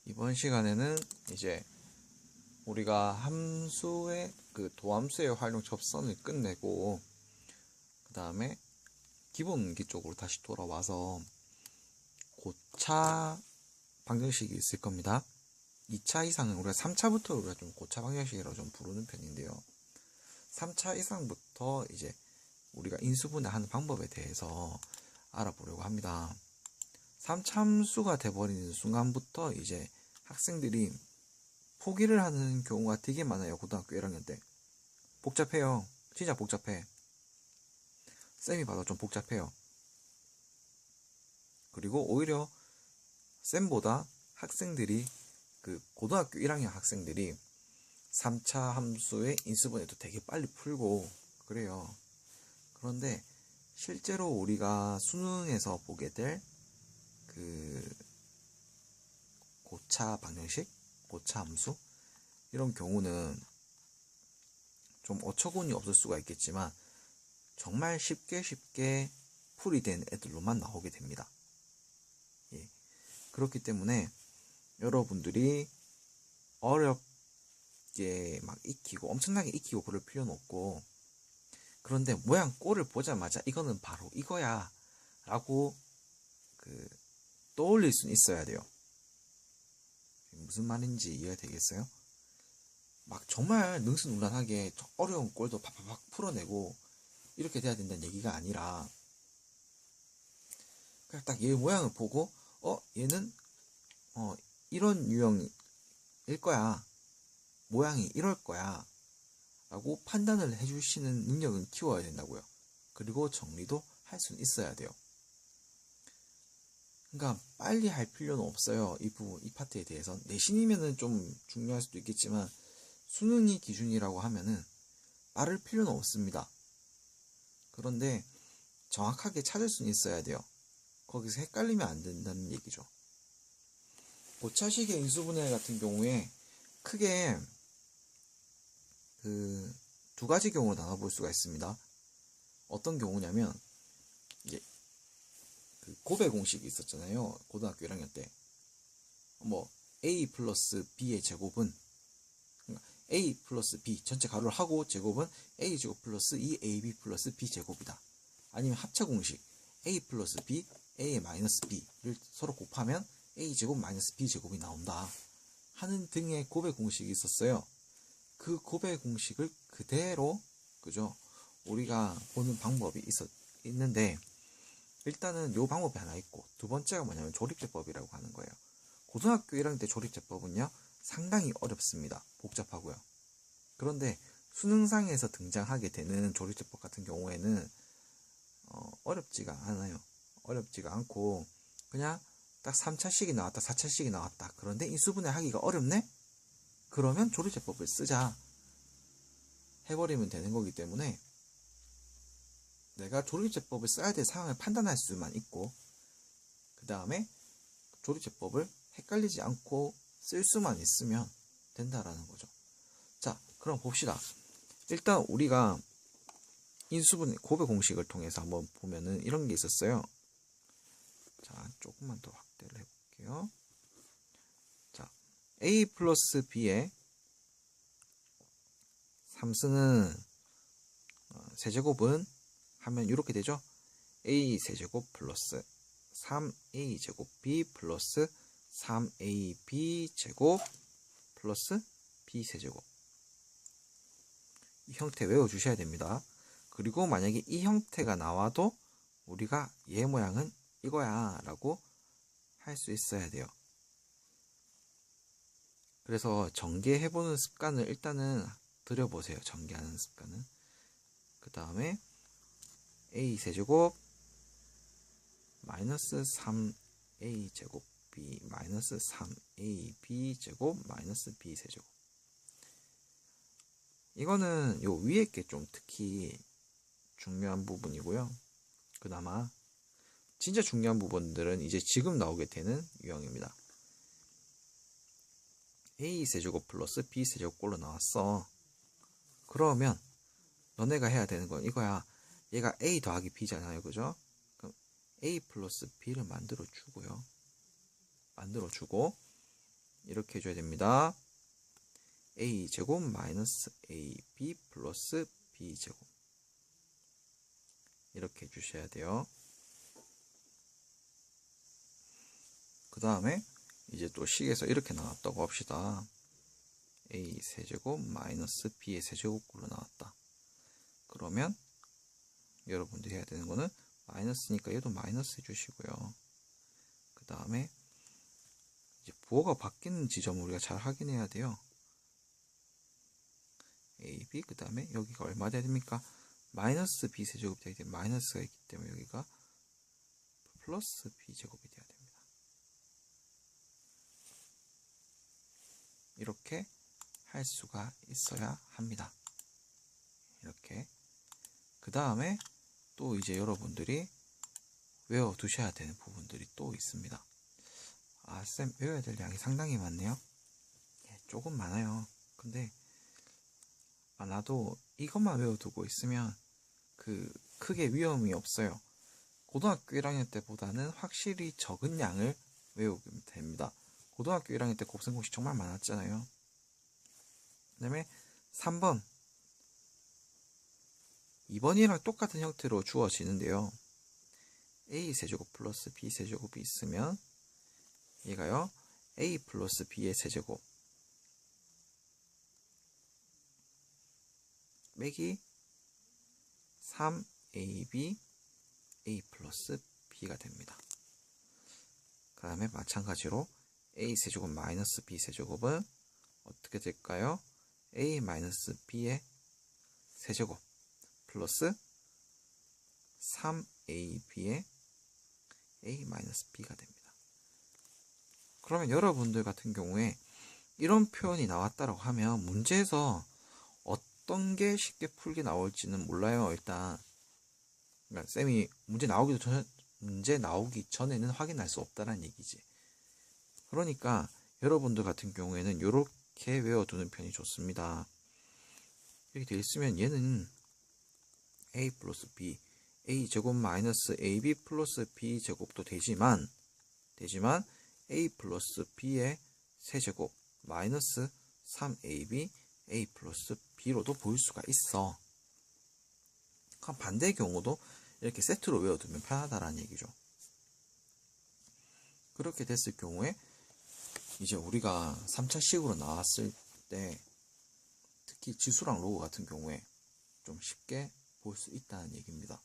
이번 시간에는 이제 우리가 함수의 도함수의 활용 접선을 끝내고 그 다음에 기본기 쪽으로 다시 돌아와서 고차 방정식이 있을 겁니다. 2차 이상은 우리가 3차부터 우리가 좀 고차 방정식이라고 좀 부르는 편인데요. 3차 이상부터 이제 우리가 인수분해하는 방법에 대해서 알아보려고 합니다. 3차 함수가 돼버리는 순간부터 이제 학생들이 포기를 하는 경우가 되게 많아요. 고등학교 1학년 때. 복잡해요. 진짜 복잡해. 쌤이 봐도 좀 복잡해요. 그리고 오히려 쌤보다 학생들이 고등학교 1학년 학생들이 3차 함수의 인수분해도 되게 빨리 풀고 그래요. 그런데 실제로 우리가 수능에서 보게 될 고차 방정식, 고차 함수 이런 경우는 좀 어처구니 없을 수가 있겠지만 정말 쉽게 풀이된 애들로만 나오게 됩니다. 예. 그렇기 때문에 여러분들이 어렵게 막 익히고 엄청나게 익히고 그럴 필요는 없고, 그런데 모양 꼴을 보자마자 이거는 바로 이거야 라고 떠올릴 수는 있어야 돼요. 무슨 말인지 이해가 되겠어요? 막 정말 능수능란하게 어려운 꼴도 팍팍팍 풀어내고 이렇게 돼야 된다는 얘기가 아니라, 그냥 딱 얘 모양을 보고 얘는 이런 유형일 거야, 모양이 이럴 거야 라고 판단을 해주시는 능력은 키워야 된다고요. 그리고 정리도 할 수는 있어야 돼요. 그러니까 빨리 할 필요는 없어요. 이 부분, 이 파트에 대해서. 내신이면은 좀 중요할 수도 있겠지만 수능이 기준이라고 하면은 빠를 필요는 없습니다. 그런데 정확하게 찾을 수는 있어야 돼요. 거기서 헷갈리면 안 된다는 얘기죠. 고차식의 인수분해 같은 경우에 크게 두 가지 경우로 나눠볼 수가 있습니다. 어떤 경우냐면, 이제 곱의 공식이 있었잖아요. 고등학교 1학년 때. A 플러스 B의 제곱은, 그러니까 A 플러스 B 전체 가로를 하고 제곱은 A 제곱 플러스 2AB 플러스 B 제곱이다. 아니면 합차 공식 A 플러스 B, A 마이너스 B를 서로 곱하면 A 제곱 마이너스 B 제곱이 나온다 하는 등의 곱의 공식이 있었어요. 그 곱의 공식을 그대로, 그죠? 우리가 보는 방법이 있는데, 일단은 요 방법이 하나 있고, 두 번째가 뭐냐면 조립제법이라고 하는 거예요. 고등학교 1학년 때 조립제법은요, 상당히 어렵습니다. 복잡하고요. 그런데 수능상에서 등장하게 되는 조립제법 같은 경우에는 어렵지가 않아요. 어렵지가 않고 그냥 딱 3차식이 나왔다, 4차식이 나왔다. 그런데 인수분해 하기가 어렵네? 그러면 조립제법을 쓰자 해버리면 되는 거기 때문에, 내가 조립제법을 써야 될 상황을 판단할 수만 있고, 그 다음에 조립제법을 헷갈리지 않고 쓸 수만 있으면 된다라는 거죠. 자, 그럼 봅시다. 일단 우리가 인수분해 곱의 공식을 통해서 한번 보면은 이런 게 있었어요. 자, 조금만 더 확대를 해볼게요. 자, A 플러스 B의 함수는 세제곱은 하면 이렇게 되죠. A 세제곱 플러스 3A 제곱 B 플러스 3AB 제곱 플러스 B 세제곱. 이 형태 외워주셔야 됩니다. 그리고 만약에 이 형태가 나와도 우리가 얘 모양은 이거야 라고 할 수 있어야 돼요. 그래서 전개해보는 습관을 일단은 들여보세요. 전개하는 습관은. 그 다음에 A 세제곱 마이너스 3A 제곱 B 마이너스 3AB 제곱 마이너스 B 세제곱. 이거는 요 위에 게 좀 특히 중요한 부분이고요. 그나마 진짜 중요한 부분들은 이제 지금 나오게 되는 유형입니다. A 세제곱 플러스 B 세제곱 꼴로 나왔어. 그러면 너네가 해야 되는 건 이거야. 얘가 A 더하기 B잖아요. 그죠? 그럼 A 플러스 B를 만들어 주고요. 만들어 주고, 이렇게 해줘야 됩니다. a제곱 마이너스 ab 플러스 b제곱 이렇게 해주셔야 돼요. 그 다음에 이제 또 식에서 이렇게 나왔다고 합시다. a 세제곱 마이너스 b의 세제곱으로 나왔다. 그러면 여러분들이 해야 되는 거는 마이너스니까 얘도 마이너스 해주시고요. 그 다음에 이제 부호가 바뀌는 지점을 우리가 잘 확인해야 돼요. ab 그 다음에 여기가 얼마 돼야 됩니까? 마이너스 b 세제곱이 되기 때문에 마이너스가 있기 때문에 여기가 플러스 b 제곱이 돼야 됩니다. 이렇게 할 수가 있어야 합니다. 이렇게 그 다음에 또 이제 여러분들이 외워두셔야 되는 부분들이 또 있습니다. 아, 쌤 외워야 될 양이 상당히 많네요. 조금 많아요. 근데 나도 이것만 외워두고 있으면 크게 위험이 없어요. 고등학교 1학년 때보다는 확실히 적은 양을 외우면 됩니다. 고등학교 1학년 때 곱셈 공식 정말 많았잖아요. 그 다음에 3번 2번이랑 똑같은 형태로 주어지는데요. a 세제곱 플러스 b 세제곱이 있으면 얘가요 a 플러스 b의 세제곱 빼기 3ab a 플러스 b가 됩니다. 그 다음에 마찬가지로 a 세제곱 마이너스 b 세제곱은 어떻게 될까요? a 마이너스 b의 세제곱 플러스 3ab의 a 마이너스 b가 됩니다. 그러면 여러분들 같은 경우에 이런 표현이 나왔다라고 하면 문제에서 어떤 게 쉽게 풀기 나올지는 몰라요. 일단 그러니까 쌤이 문제 나오기 전에는 확인할 수 없다는 얘기지. 그러니까 여러분들 같은 경우에는 이렇게 외워두는 편이 좋습니다. 이렇게 되어 있으면 얘는 a 플러스 b a 제곱 마이너스 ab 플러스 b 제곱도 되지만 a 플러스 b의 세제곱 마이너스 3ab a 플러스 b로도 보일 수가 있어. 그럼 반대의 경우도 이렇게 세트로 외워두면 편하다라는 얘기죠. 그렇게 됐을 경우에 이제 우리가 3차식으로 나왔을 때 특히 지수랑 로그 같은 경우에 좀 쉽게 볼 수 있다는 얘기입니다.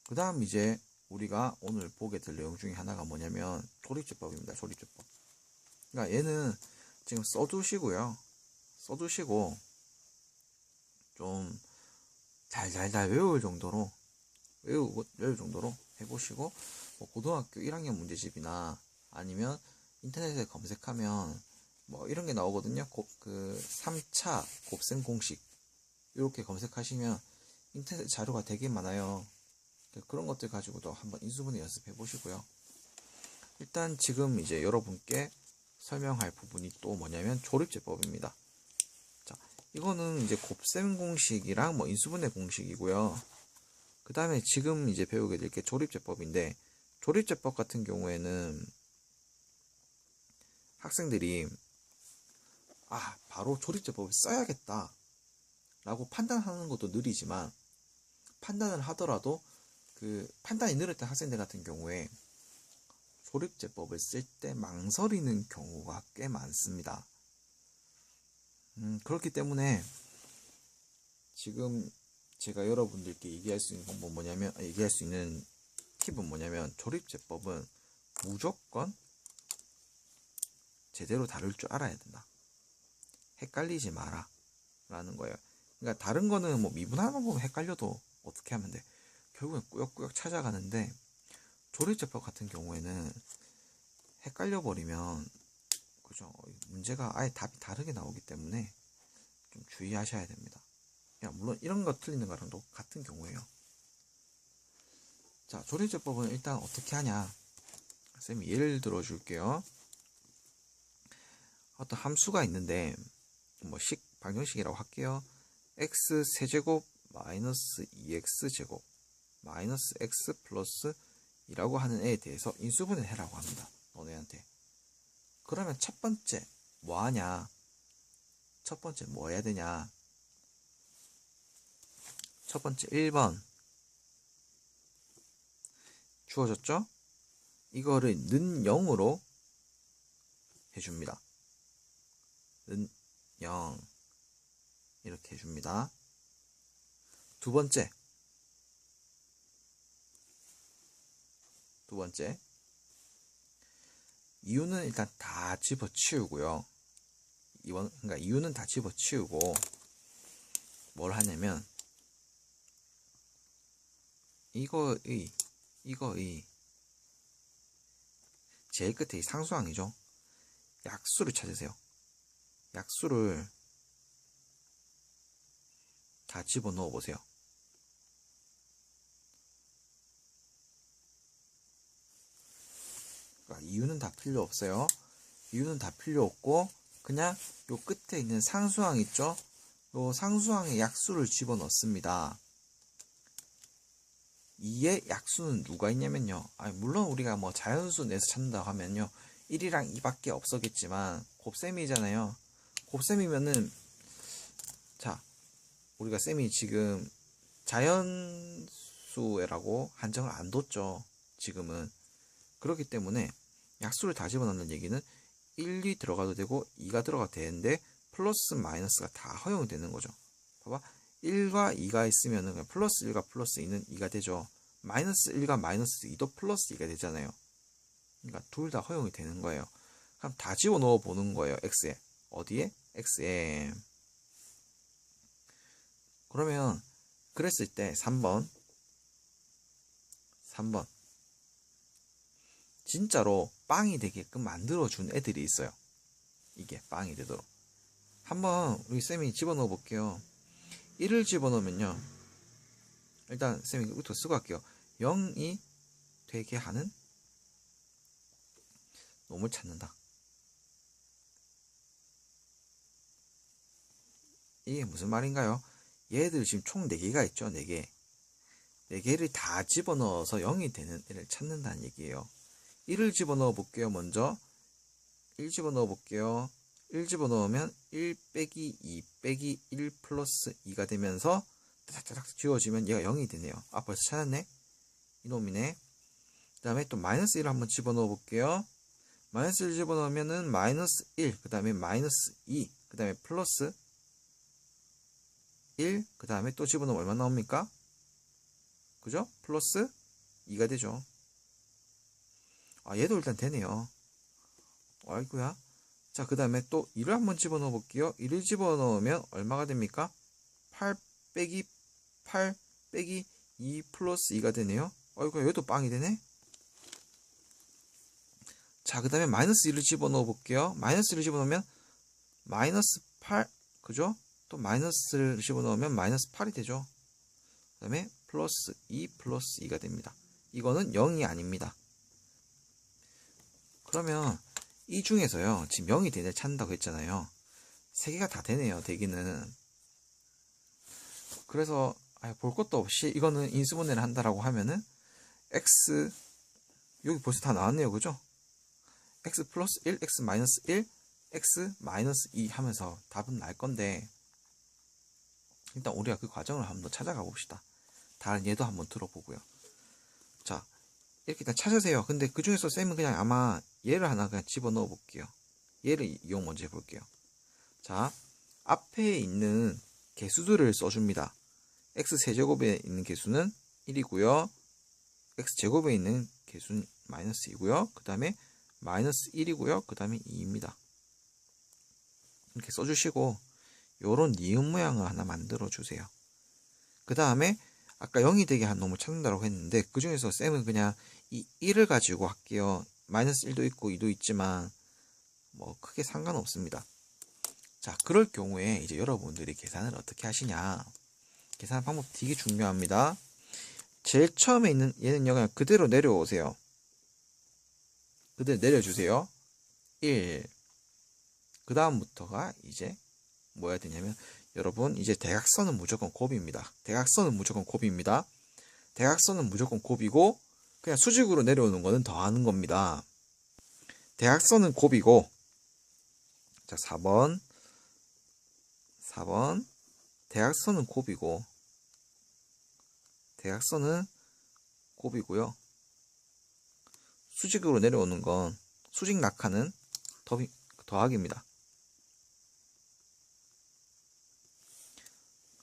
그 다음 이제 우리가 오늘 보게 될 내용 중에 하나가 뭐냐면 조립제법입니다. 조립제법. 그러니까 얘는 지금 써두시고 좀 잘 외울 정도로 해보시고 뭐 고등학교 1학년 문제집이나 아니면 인터넷에 검색하면 뭐 이런 게 나오거든요. 3차 곱셈 공식 이렇게 검색하시면 인터넷 자료가 되게 많아요. 그런 것들 가지고도 한번 인수분해 연습해 보시고요. 일단 지금 이제 여러분께 설명할 부분이 또 뭐냐면 조립제법입니다. 자, 이거는 이제 곱셈 공식이랑 뭐 인수분해 공식이고요. 그 다음에 지금 이제 배우게 될 게 조립제법인데, 조립제법 같은 경우에는 학생들이 바로 조립제법을 써야겠다 라고 판단하는 것도 느리지만, 판단을 하더라도 판단이 느렸던 학생들 같은 경우에 조립제법을 쓸 때 망설이는 경우가 꽤 많습니다. 그렇기 때문에 지금 제가 여러분들께 얘기할 수 있는 팁은 뭐냐면, 조립제법은 무조건 제대로 다룰 줄 알아야 된다. 헷갈리지 마라 라는 거예요. 그러니까 다른 거는 뭐 미분하는 보면 헷갈려도 어떻게 하면 돼. 결국엔 꾸역꾸역 찾아가는데, 조립제법 같은 경우에는 헷갈려 버리면 그죠, 문제가 아예 답이 다르게 나오기 때문에 좀 주의하셔야 됩니다. 물론 이런 거 틀리는 거랑도 같은 경우예요. 자, 조립제법은 일단 어떻게 하냐, 쌤이 예를 들어 줄게요. 어떤 함수가 있는데 뭐 방정식이라고 할게요. x 세제곱 마이너스 2x 제곱 마이너스 x 플러스 2라고 하는 애에 대해서 인수분해 해라고 합니다. 너네한테. 그러면 첫 번째 뭐 하냐? 첫 번째 뭐 해야 되냐? 첫 번째 1번 주어졌죠? 이거를 는 0으로 해줍니다. 는 0 이렇게 해줍니다. 두 번째 이유는 일단 다 집어치우고요. 그러니까 이유는 다 집어치우고 뭘 하냐면 이거의 제일 끝에 이 상수항이죠. 약수를 찾으세요. 약수를 다 집어넣어 보세요. 그러니까 이유는 다 필요 없어요. 이유는 다 필요 없고 그냥 요 끝에 있는 상수항 있죠? 요 상수항에 약수를 집어넣습니다. 이에 약수는 누가 있냐면요. 물론 우리가 뭐 자연수 내서 찾는다고 하면요. 1이랑 2밖에 없었겠지만 곱셈이잖아요. 곱셈이면은 자, 우리가 쌤이 지금 자연수라고 한정을 안 뒀죠. 지금은. 그렇기 때문에 약수를 다 집어넣는 얘기는 1이 들어가도 되고 2가 들어가도 되는데 플러스 마이너스가 다 허용이 되는 거죠. 봐봐. 1과 2가 있으면은 플러스 1과 플러스 2는 2가 되죠. 마이너스 1과 마이너스 2도 플러스 2가 되잖아요. 그러니까 둘 다 허용이 되는 거예요. 그럼 다 집어넣어 보는 거예요. x에. 어디에? x에. 그러면 그랬을 때 3번 진짜로 빵이 되게끔 만들어준 애들이 있어요. 이게 빵이 되도록. 한번 우리 쌤이 집어넣어 볼게요. 1을 집어넣으면요. 일단 쌤이 이거부터 쓰고 할게요. 0이 되게 하는 놈을 찾는다. 이게 무슨 말인가요? 얘들 지금 총 4개가 있죠. 4개. 4개를 다 집어넣어서 0이 되는 애를 찾는다는 얘기예요. 1을 집어넣어 볼게요. 먼저 1 집어넣어 볼게요. 1 집어넣으면 1 빼기 2 빼기 1 플러스 2가 되면서 딱딱딱 지워지면 얘가 0이 되네요. 벌써 찾았네. 이놈이네. 그 다음에 또 마이너스 1을 한번 집어넣어 볼게요. 마이너스 1 집어넣으면은 마이너스 1, 그 다음에 마이너스 2, 그 다음에 플러스 1, 그 다음에 또 집어넣으면 얼마 나옵니까? 그죠? 플러스 2가 되죠. 얘도 일단 되네요. 아이고야. 자, 그 다음에 또 2를 한번 집어넣어 볼게요. 2를 집어넣으면 얼마가 됩니까? 8 빼기 8 빼기 2 플러스 2가 되네요. 아이고, 얘도 빵이 되네. 자, 그 다음에 마이너스 1을 집어넣어 볼게요. 마이너스 1을 집어넣으면 마이너스 8, 그죠? 또 마이너스를 집어넣으면 마이너스 8이 되죠. 그 다음에 플러스 2 플러스 2가 됩니다. 이거는 0이 아닙니다. 그러면 이 중에서요, 지금 0이 되는 찾는다고 했잖아요. 3개가 다 되네요, 되기는. 그래서 볼 것도 없이 이거는 인수분해를 한다라고 하면은 x, 여기 벌써 다 나왔네요, 그죠? x 플러스 1, x 마이너스 1, x 마이너스 2 하면서 답은 날 건데, 일단 우리가 그 과정을 한번 더 찾아가 봅시다. 다른 예도 한번 들어보고요. 자, 이렇게 일단 찾으세요. 근데 그 중에서 쌤은 그냥 아마 얘를 하나 그냥 집어넣어 볼게요. 얘를 이용 먼저 해볼게요. 자, 앞에 있는 개수들을 써줍니다. x세제곱에 있는 개수는 1이고요. x제곱에 있는 개수는 마이너스 2고요. 그 다음에 마이너스 1이고요. 그 다음에 2입니다. 이렇게 써주시고 요런 니은 모양을 하나 만들어 주세요. 그 다음에 아까 0이 되게 한 놈을 찾는다고 했는데 그 중에서 쌤은 그냥 이 1을 가지고 할게요. 마이너스 1도 있고 2도 있지만 뭐 크게 상관없습니다. 자, 그럴 경우에 이제 여러분들이 계산을 어떻게 하시냐. 계산 방법 되게 중요합니다. 제일 처음에 있는 얘는요, 그냥 그대로 내려오세요. 그대로 내려주세요. 1. 그 다음부터가 이제 뭐 해야 되냐면, 여러분, 이제 대각선은 무조건 곱입니다. 대각선은 무조건 곱입니다. 대각선은 무조건 곱이고, 그냥 수직으로 내려오는 거는 더하는 겁니다. 대각선은 곱이고, 자, 4번 대각선은 곱이고요. 수직으로 내려오는 건 수직 낙하는 더하기입니다.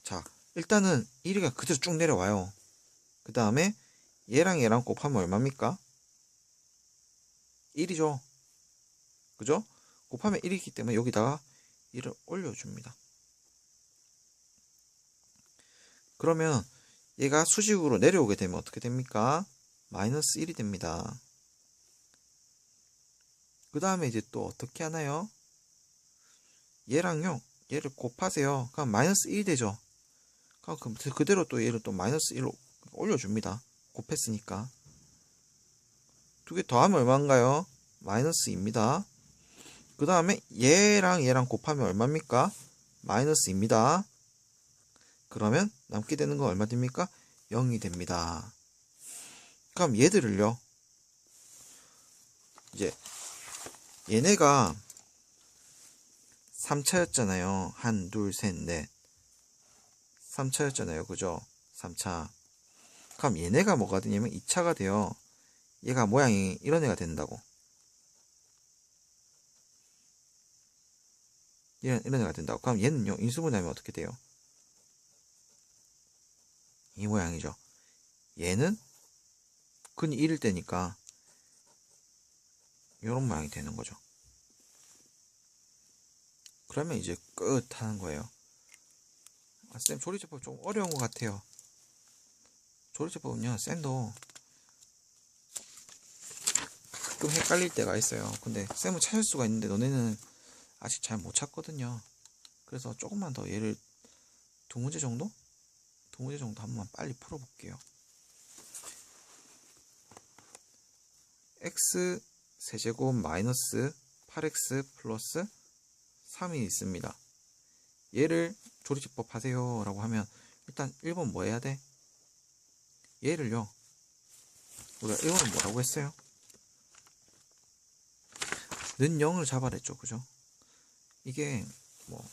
자, 일단은 1위가 그대로 쭉 내려와요. 그 다음에 얘랑 곱하면 얼마입니까? 1이죠. 그죠? 곱하면 1이기 때문에 여기다가 1을 올려줍니다. 그러면 얘가 수직으로 내려오게 되면 어떻게 됩니까? 마이너스 1이 됩니다. 그 다음에 이제 또 어떻게 하나요? 얘랑요, 얘를 곱하세요. 그럼 마이너스 1이 되죠. 그럼 그대로 또 얘를 또 마이너스 1로 올려줍니다. 곱했으니까. 두 개 더하면 얼마인가요? 마이너스 2입니다. 그 다음에 얘랑 곱하면 얼마입니까? 마이너스 2입니다. 그러면 남게 되는 건 얼마 됩니까? 0이 됩니다. 그럼 얘들을요, 이제 얘네가 3차였잖아요. 1, 2, 3, 4. 3차였잖아요. 그죠? 3차. 그럼 얘네가 뭐가 되냐면 2차가 돼요. 얘가 모양이 이런 애가 된다고. 이런 애가 된다고. 그럼 얘는요, 인수분해하면 어떻게 돼요? 이 모양이죠. 얘는 근이 1일 때니까 이런 모양이 되는 거죠. 그러면 이제 끝 하는 거예요. 쌤, 조리제법 좀 어려운 것 같아요. 조리제법은요, 쌤도 가끔 헷갈릴 때가 있어요. 근데 쌤은 찾을 수가 있는데 너네는 아직 잘 못 찾거든요. 그래서 조금만 더 얘를 두 문제 정도 한번 빨리 풀어볼게요. x 세제곱 마이너스 8x 플러스 3이 있습니다. 얘를 조리제법 하세요 라고 하면 일단 1번 뭐 해야 돼? 얘를요, 우리가 1번은 뭐라고 했어요? 는 0을 잡아냈죠. 그죠? 이게 뭐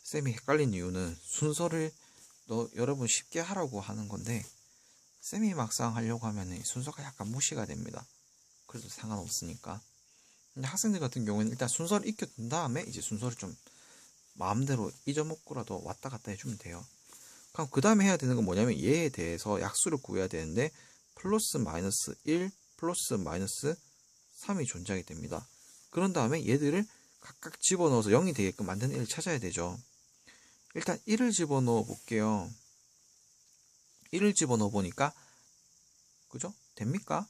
쌤이 헷갈린 이유는 순서를 여러분 쉽게 하라고 하는 건데 쌤이 막상 하려고 하면 순서가 약간 무시가 됩니다. 그래도 상관없으니까. 근데 학생들 같은 경우에는 일단 순서를 익혀둔 다음에 이제 순서를 좀 마음대로 잊어먹고라도 왔다 갔다 해주면 돼요. 그럼 그 다음에 해야 되는 건 뭐냐면 얘에 대해서 약수를 구해야 되는데 플러스 마이너스 1 플러스 마이너스 3이 존재하게 됩니다. 그런 다음에 얘들을 각각 집어넣어서 0이 되게끔 만드는 애를 찾아야 되죠. 일단 1을 집어넣어 볼게요. 1을 집어넣어 보니까 그죠? 됩니까?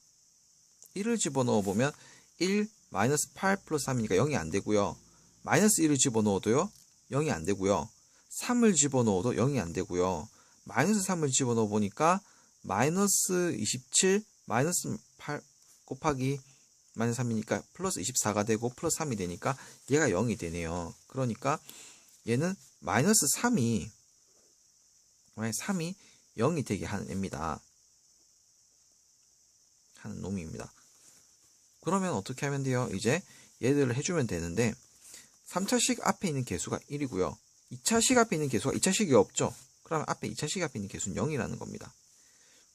1을 집어넣어 보면 1 마이너스 8 플러스 3이니까 0이 안 되고요. 마이너스 1을 집어넣어도요 0이 안 되고요. 3을 집어넣어도 0이 안 되고요. 마이너스 3을 집어넣어 보니까 마이너스 27 마이너스 8 곱하기 마이너스 3이니까 플러스 24가 되고 플러스 3이 되니까 얘가 0이 되네요. 그러니까 얘는 마이너스 3이 0이 되게 하는 애입니다. 하는 놈입니다. 그러면 어떻게 하면 돼요? 이제 얘들을 해주면 되는데 3차식 앞에 있는 개수가 1이고요. 2차식 앞에 있는 개수가 2차식이 없죠. 그러면 앞에 2차식 앞에 있는 개수는 0이라는 겁니다.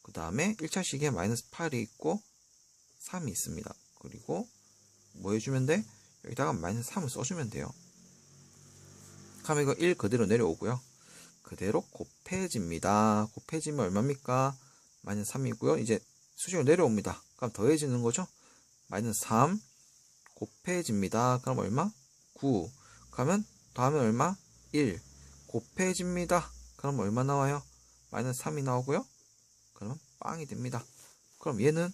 그 다음에 1차식에 마이너스 8이 있고 3이 있습니다. 그리고 뭐 해주면 돼? 여기다가 마이너스 3을 써주면 돼요. 그럼 이거 1 그대로 내려오고요. 그대로 곱해집니다. 곱해지면 얼마입니까? 마이너스 3이고요. 이제 수식으로 내려옵니다. 그럼 더해지는 거죠. 마이너스 3 곱해집니다. 그럼 얼마? 9. 그러면 더하면 얼마? 1 곱해집니다. 그럼 얼마 나와요? 마이너스 3이 나오고요. 그러면 빵이 됩니다. 그럼 얘는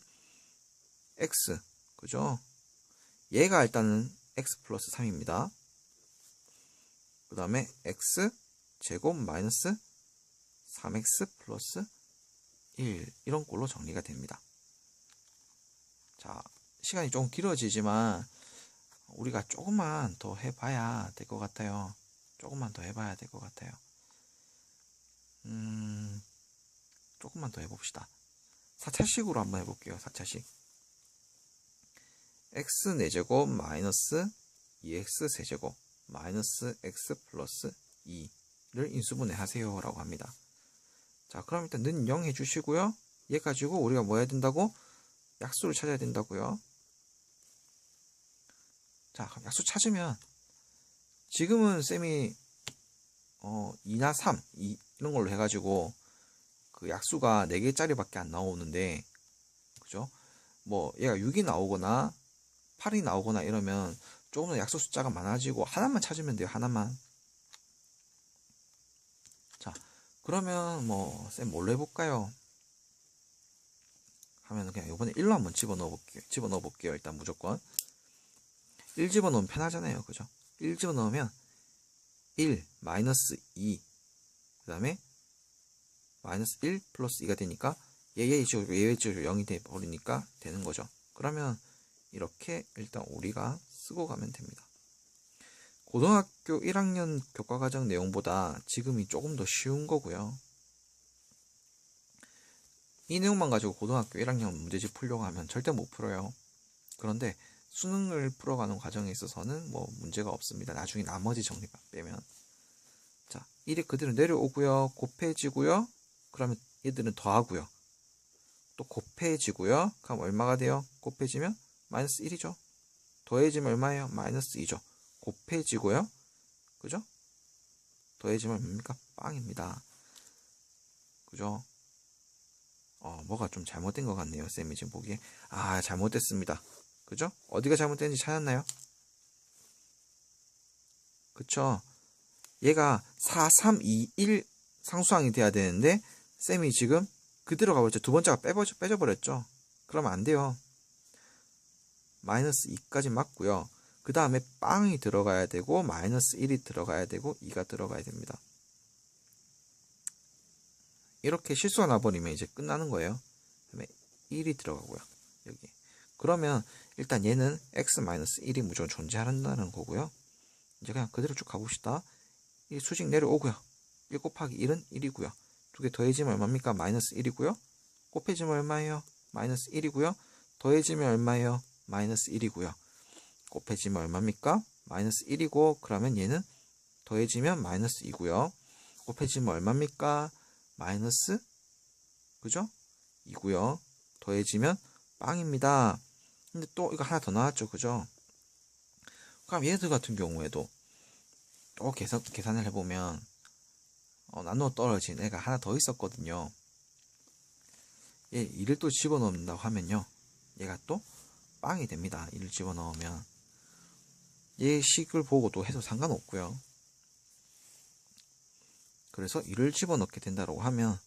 x, 그죠? 얘가 일단은 x 플러스 3입니다. 그 다음에 x 제곱 마이너스 3x 플러스 1 이런 꼴로 정리가 됩니다. 자, 시간이 조금 길어지지만 우리가 조금만 더 해봐야 될 것 같아요. 조금만 더 해봐야 될 것 같아요. 조금만 더 해봅시다. 4차식으로 한번 해볼게요. 4차식. x 4제곱 마이너스 2x 세제곱 마이너스 x 플러스 2를 인수분해 하세요 라고 합니다. 자, 그럼 일단 는 0 해주시고요. 얘 가지고 우리가 뭐 해야 된다고? 약수를 찾아야 된다고요. 자, 그럼 약수 찾으면 지금은 쌤이 2나 3 이런 걸로 해가지고 그 약수가 4개짜리밖에 안 나오는데, 그죠? 뭐 얘가 6이 나오거나 8이 나오거나 이러면 조금 더 약수 숫자가 많아지고 하나만 찾으면 돼요. 하나만. 자, 그러면 뭐 쌤 뭘로 해볼까요? 하면 그냥 이번에 1로 한번 집어넣어 볼게요. 일단 무조건 1 집어넣으면 편하잖아요. 그죠? 1 집어넣으면 1 마이너스 2 그 다음에 마이너스 1 플러스 2가 되니까 얘 지우고 얘 지우고 0이 돼버리니까 되는 거죠. 그러면 이렇게 일단 우리가 쓰고 가면 됩니다. 고등학교 1학년 교과과정 내용보다 지금이 조금 더 쉬운 거고요. 이 내용만 가지고 고등학교 1학년 문제집 풀려고 하면 절대 못 풀어요. 그런데 수능을 풀어가는 과정에 있어서는 뭐 문제가 없습니다. 나중에 나머지 정리만 빼면. 자, 1이 그대로 내려오고요. 곱해지고요. 그러면 얘들은 더하고요. 또 곱해지고요. 그럼 얼마가 돼요? 곱해지면 마이너스 1이죠. 더해지면 얼마예요? 마이너스 2죠. 곱해지고요. 그죠? 더해지면 뭡니까? 빵입니다. 그죠? 뭐가 좀 잘못된 것 같네요. 쌤이 지금 보기에. 아, 잘못됐습니다. 그죠? 어디가 잘못됐는지 찾았나요? 그쵸? 얘가 4, 3, 2, 1 상수항이 돼야 되는데 쌤이 지금 그대로 가버렸죠. 두 번째가 빼져버렸죠. 그러면 안 돼요. 마이너스 2까지 맞고요. 그 다음에 빵이 들어가야 되고 마이너스 1이 들어가야 되고 2가 들어가야 됩니다. 이렇게 실수가 나버리면 이제 끝나는 거예요. 그다음에 1이 들어가고요. 여기. 그러면 일단 얘는 x-1이 무조건 존재한다는 거고요. 이제 그냥 그대로 쭉 가봅시다. 이 수직 내려오고요. 1 곱하기 1은 1이고요. 두 개 더해지면 얼마입니까? 마이너스 1이고요. 곱해지면 얼마예요? 마이너스 1이고요. 더해지면 얼마예요? 마이너스 1이고요. 곱해지면 얼마입니까? 마이너스 1이고 그러면 얘는 더해지면 마이너스 2고요. 곱해지면 얼마입니까? 마이너스 그죠? 2고요. 더해지면 빵입니다. 근데 또 이거 하나 더 나왔죠. 그죠? 그럼 얘들 같은 경우에도 또 계산을 해보면 나누어 떨어진 애가 하나 더 있었거든요. 얘 2를 또 집어넣는다고 하면요. 얘가 또 빵이 됩니다. 2를 집어넣으면 얘 식을 보고 또 해도 상관없고요. 그래서 2를 집어넣게 된다고 하면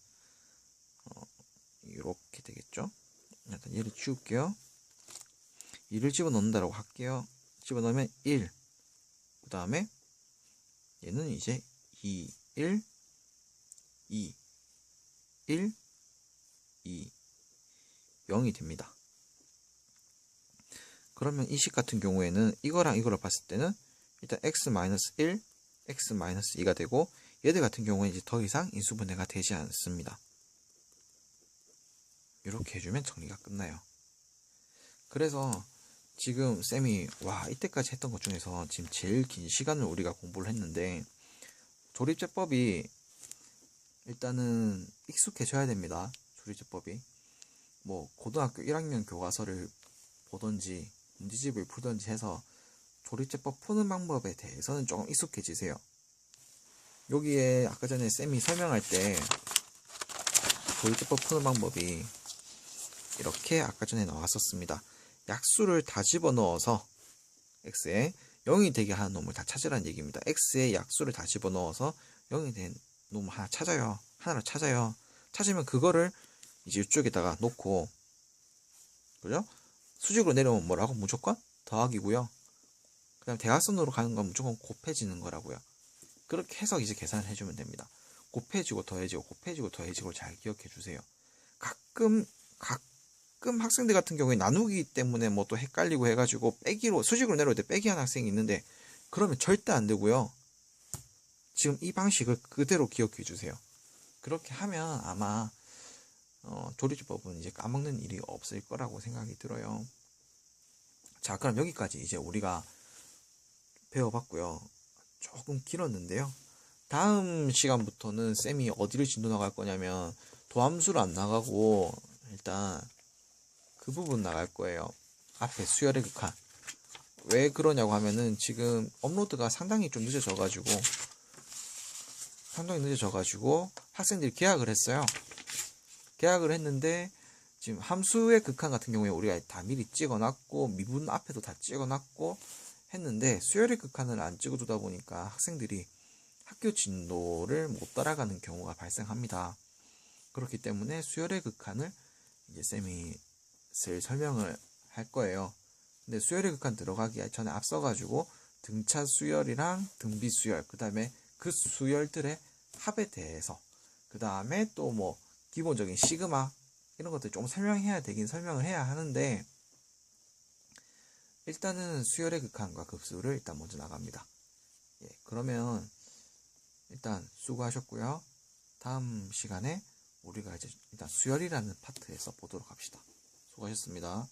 이렇게 되겠죠. 일단 얘를 지울게요. 2를 집어넣는다고 할게요. 집어넣으면 1. 그 다음에 얘는 이제 2, 1, 2, 1, 2, 0이 됩니다. 그러면 이 식 같은 경우에는 이거랑 이거를 봤을 때는 일단 x-1, x-2가 되고 얘들 같은 경우는 이제 더 이상 인수분해가 되지 않습니다. 이렇게 해주면 정리가 끝나요. 그래서 지금 쌤이 이때까지 했던 것 중에서 지금 제일 긴 시간을 우리가 공부를 했는데 조립제법이 일단은 익숙해져야 됩니다. 조립제법이 뭐 고등학교 1학년 교과서를 보던지 문제집을 풀던지 해서 조립제법 푸는 방법에 대해서는 조금 익숙해지세요. 여기에 아까 전에 쌤이 설명할 때 조립제법 푸는 방법이 이렇게 아까 전에 나왔었습니다. 약수를 다 집어넣어서 x에 0이 되게 하는 놈을 다 찾으라는 얘기입니다. x에 약수를 다 집어넣어서 0이 된 놈을 하나 찾아요. 하나를 찾아요. 찾으면 그거를 이제 이쪽에다가 놓고, 그죠? 수직으로 내려오면 뭐라고? 무조건 더하기고요. 그 다음 대각선으로 가는 건 무조건 곱해지는 거라고요. 그렇게 해서 이제 계산을 해주면 됩니다. 곱해지고 더해지고 곱해지고 더해지고 잘 기억해 주세요. 가끔 학생들 같은 경우에 나누기 때문에 뭐 또 헷갈리고 해가지고 빼기로 수직으로 내려올 때 빼기 하는 학생이 있는데 그러면 절대 안 되고요. 지금 이 방식을 그대로 기억해 주세요. 그렇게 하면 아마 조립제법은 이제 까먹는 일이 없을 거라고 생각이 들어요. 자, 그럼 여기까지 이제 우리가 배워봤고요. 조금 길었는데요. 다음 시간부터는 쌤이 어디를 진도 나갈 거냐면 도함수를 안 나가고 일단 그 부분 나갈 거예요. 앞에 수열의 극한. 왜 그러냐고 하면은 지금 업로드가 상당히 좀 늦어져가지고 학생들이 계약을 했어요. 계약을 했는데 지금 함수의 극한 같은 경우에 우리가 다 미리 찍어놨고 미분 앞에도 다 찍어놨고 했는데 수열의 극한을 안 찍어두다 보니까 학생들이 학교 진도를 못 따라가는 경우가 발생합니다. 그렇기 때문에 수열의 극한을 이제 쌤이 슬 설명을 할 거예요. 근데 수열의 극한 들어가기 전에 앞서가지고 등차 수열이랑 등비 수열, 그 다음에 그 수열들의 합에 대해서, 그 다음에 또 뭐 기본적인 시그마 이런 것들 좀 설명해야 되긴 설명을 해야 하는데 일단은 수열의 극한과 급수를 일단 먼저 나갑니다. 예, 그러면 일단 수고하셨고요. 다음 시간에 우리가 이제 일단 수열이라는 파트에서 보도록 합시다. 수고하셨습니다.